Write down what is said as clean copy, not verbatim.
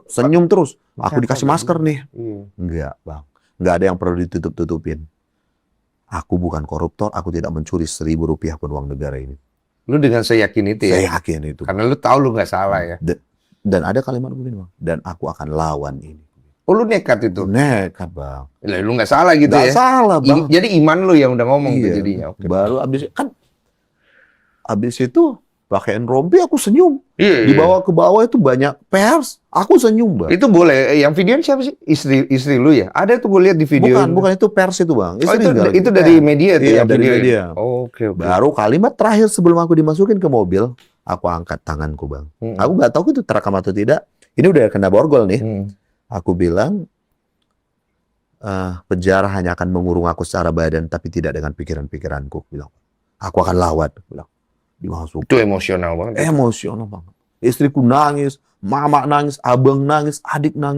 senyum terus. Aku dikasih Siapa, masker nih. Iya. Enggak, Bang. Enggak ada yang perlu ditutup-tutupin. Aku bukan koruptor, aku tidak mencuri Rp1.000 pun uang negara ini. Lu dengan seyakin itu ya? Saya yakin itu. Karena lu tahu lu nggak salah ya. Dan ada kalimat begini, Bang. Dan aku akan lawan ini. Oh, lu nekat itu? Nekat, Bang. Lah, lu nggak salah gitu Nggak ya? salah, Bang. Jadi iman lu yang udah ngomong tuh Iya. jadinya. Oke. Baru abis itu pakaian rompi aku senyum. Iya, Dibawa ke bawah itu banyak pers, aku senyum, Bang. Itu boleh. Yang videoin siapa sih? Istri lu ya? Ada tuh gue lihat di video. Bukan itu pers itu, Bang. Oh, Istri itu dari media tuh iya, yang dari videoin? media. Oke. Baru kalimat terakhir sebelum aku dimasukin ke mobil, aku angkat tanganku, Bang. Aku nggak tahu itu terekam atau tidak. Ini udah kena borgol nih. Aku bilang, penjara hanya akan mengurung aku secara badan, tapi tidak dengan pikiran-pikiranku. Bilang, aku akan lawan. Bilang, dimasuk. Itu emosional banget. Emosional banget. Istriku nangis, mama nangis, abang nangis, adik nangis.